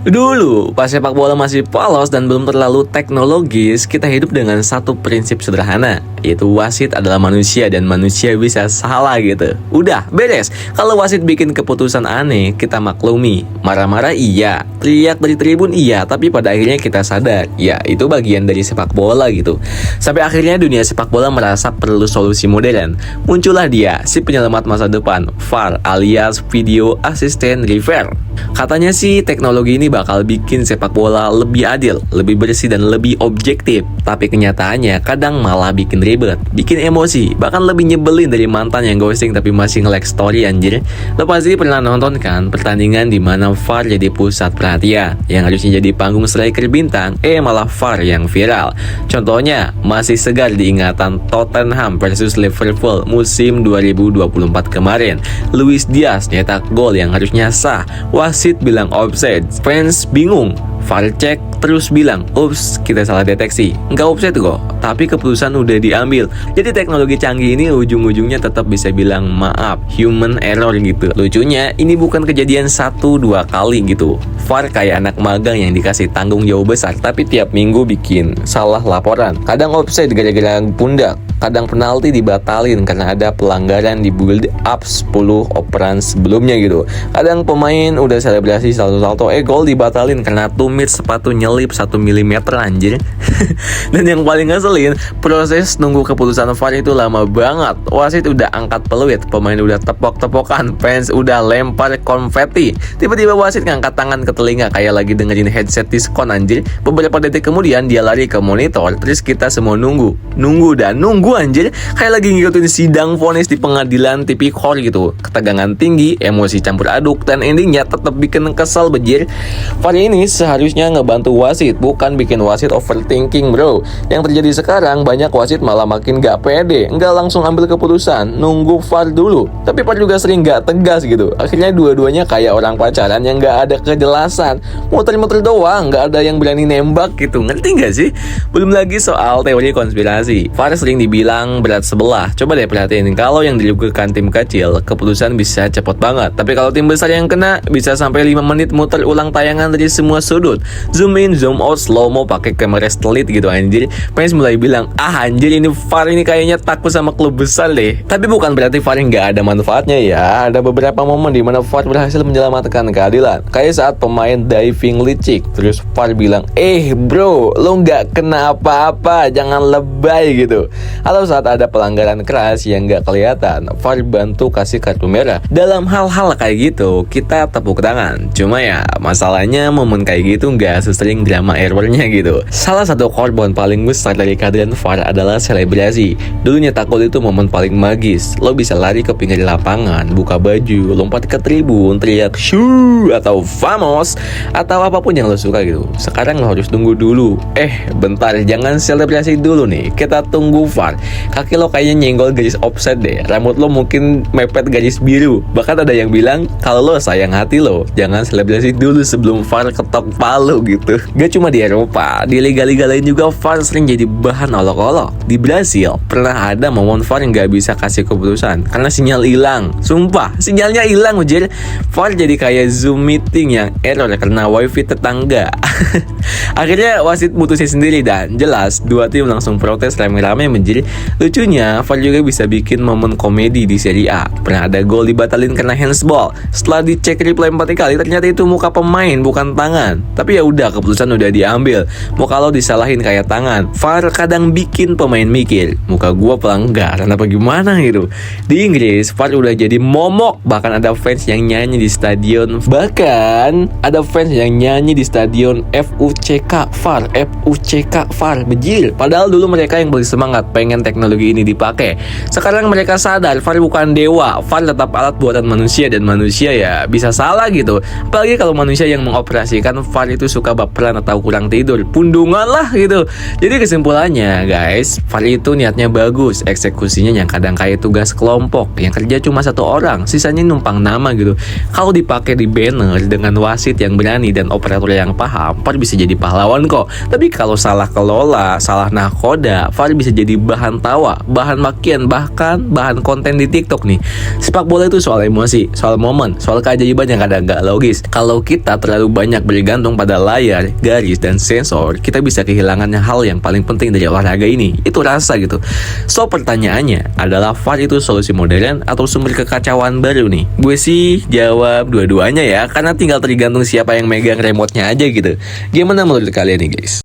Dulu, pas sepak bola masih polos dan belum terlalu teknologis, kita hidup dengan satu prinsip sederhana, yaitu wasit adalah manusia dan manusia bisa salah gitu. Udah, beres. Kalau wasit bikin keputusan aneh, kita maklumi. Marah-marah iya, teriak dari tribun iya, tapi pada akhirnya kita sadar, ya itu bagian dari sepak bola gitu. Sampai akhirnya dunia sepak bola merasa perlu solusi modern. Muncullah dia, si penyelamat masa depan, VAR alias Video Assistant Referee. Katanya sih teknologi ini bakal bikin sepak bola lebih adil, lebih bersih dan lebih objektif. Tapi kenyataannya kadang malah bikin ribet, bikin emosi, bahkan lebih nyebelin dari mantan yang ghosting tapi masih nge-like story anjir. Lo pasti pernah nonton kan pertandingan di mana VAR jadi pusat perhatian, yang harusnya jadi panggung striker bintang, malah VAR yang viral. Contohnya masih segar diingatan Tottenham versus Liverpool musim 2024 kemarin. Luis Diaz nyetak gol yang harusnya sah, wasit bilang offside, fans bingung, VAR cek terus bilang, ups, kita salah deteksi, nggak offside kok, tapi keputusan udah diambil. Jadi teknologi canggih ini ujung-ujungnya tetap bisa bilang maaf, human error gitu. Lucunya ini bukan kejadian 1-2 kali gitu. VAR kayak anak magang yang dikasih tanggung jawab besar, tapi tiap minggu bikin salah laporan. Kadang offside gara-gara pundak, kadang penalti dibatalin karena ada pelanggaran di build up 10 operan sebelumnya gitu. Kadang pemain udah selebrasi salto-salto, gol dibatalin karena tumit sepatu nyelip 1 mm anjir. Dan yang paling ngeselin, proses nunggu keputusan VAR itu lama banget. Wasit udah angkat peluit, pemain udah tepok-tepokan, fans udah lempar konfeti. Tiba-tiba wasit ngangkat tangan ke telinga kayak lagi dengerin headset diskon anjir. Beberapa detik kemudian dia lari ke monitor, terus kita semua nunggu anjir, kayak lagi ngikutin sidang vonis di pengadilan tipikor gitu. Ketegangan tinggi, emosi campur aduk, dan endingnya tetap bikin kesel bejir. VAR ini seharusnya ngebantu wasit, bukan bikin wasit overthinking bro. Yang terjadi sekarang, banyak wasit malah makin gak pede, nggak langsung ambil keputusan, nunggu VAR dulu. Tapi VAR juga sering gak tegas gitu. Akhirnya dua-duanya kayak orang pacaran yang gak ada kejelasan, muter-muter doang, gak ada yang berani nembak gitu. Ngerti gak sih? Belum lagi soal teori konspirasi. VAR sering dibilang berat sebelah. Coba deh perhatiin, kalau yang dilakukan tim kecil, keputusan bisa cepet banget. Tapi kalau tim besar yang kena, bisa sampai 5 menit muter ulang tayangan dari semua sudut. Zoom in, zoom out, slow mo pakai kamera stelit gitu anjir. Fans mulai bilang, anjir ini VAR ini kayaknya takut sama klub besar deh. Tapi bukan berarti VAR nggak ada manfaatnya ya. Ada beberapa momen di mana VAR berhasil menyelamatkan keadilan. Kayak saat pemain diving licik, terus VAR bilang, bro, lo nggak kena apa-apa, jangan lebay gitu. Atau saat ada pelanggaran keras yang nggak kelihatan, VAR bantu kasih kartu merah. Dalam hal-hal kayak gitu, kita tepuk tangan. Cuma ya, masalahnya momen kayak gitu nggak sesering drama errornya gitu. Salah satu korban paling besar dari kehadiran VAR adalah selebrasi. Dulu nyetak gol itu momen paling magis. Lo bisa lari ke pinggir lapangan, buka baju, lompat ke tribun, teriak shoo atau vamos atau apapun yang lo suka gitu. Sekarang lo harus tunggu dulu. Bentar, jangan selebrasi dulu nih. Kita tunggu VAR. Kaki lo kayaknya nyenggol garis offside deh. Rambut lo mungkin mepet garis biru. Bahkan ada yang bilang kalau lo sayang hati lo, jangan selebrasi dulu sebelum VAR ketok palu gitu. Gak cuma di Eropa, di liga-liga lain juga VAR sering jadi bahan olok-olok. Di Brasil pernah ada momen VAR yang gak bisa kasih keputusan karena sinyal hilang. Sumpah, sinyalnya hilang ujir. VAR jadi kayak Zoom meeting yang error karena wifi tetangga. Akhirnya wasit putusin sendiri dan jelas dua tim langsung protes rame-rame menjadi. Lucunya VAR juga bisa bikin momen komedi di Serie A. Pernah ada gol dibatalin karena handsball. Setelah dicek replay 4 kali ternyata itu muka pemain bukan tangan. Tapi ya udah, keputusan udah diambil. Mau kalau disalahin kayak tangan. VAR kadang bikin pemain mikir, muka gua pelanggaran apa gimana gitu. Di Inggris VAR udah jadi momok. Bahkan ada fans yang nyanyi di stadion. FUCK VAR bejir. Padahal dulu mereka yang paling semangat pengen teknologi ini dipakai. Sekarang mereka sadar VAR bukan dewa. VAR tetap alat buatan manusia dan manusia ya bisa salah gitu. Apalagi kalau manusia yang mengoperasikan VAR itu suka baperan atau kurang tidur, pundungan lah gitu. Jadi kesimpulannya guys, VAR itu niatnya bagus, eksekusinya yang kadang kayak tugas kelompok yang kerja cuma 1 orang, sisanya numpang nama gitu. Kalau dipakai di banner dengan wasit yang berani dan operator yang paham, VAR bisa jadi pahlawan kok. Tapi kalau salah kelola, salah nahkoda, VAR bisa jadi bahan bahan tawa, bahan makian, bahkan bahan konten di TikTok nih. Sepak bola itu soal emosi, soal momen, soal keajaiban yang kadang nggak logis. Kalau kita terlalu banyak bergantung pada layar, garis, dan sensor, kita bisa kehilangan hal yang paling penting dari olahraga ini, itu rasa gitu. So pertanyaannya adalah VAR itu solusi modern atau sumber kekacauan baru nih? Gue sih jawab dua-duanya ya, karena tinggal tergantung siapa yang megang remote-nya aja gitu. Gimana menurut kalian nih guys?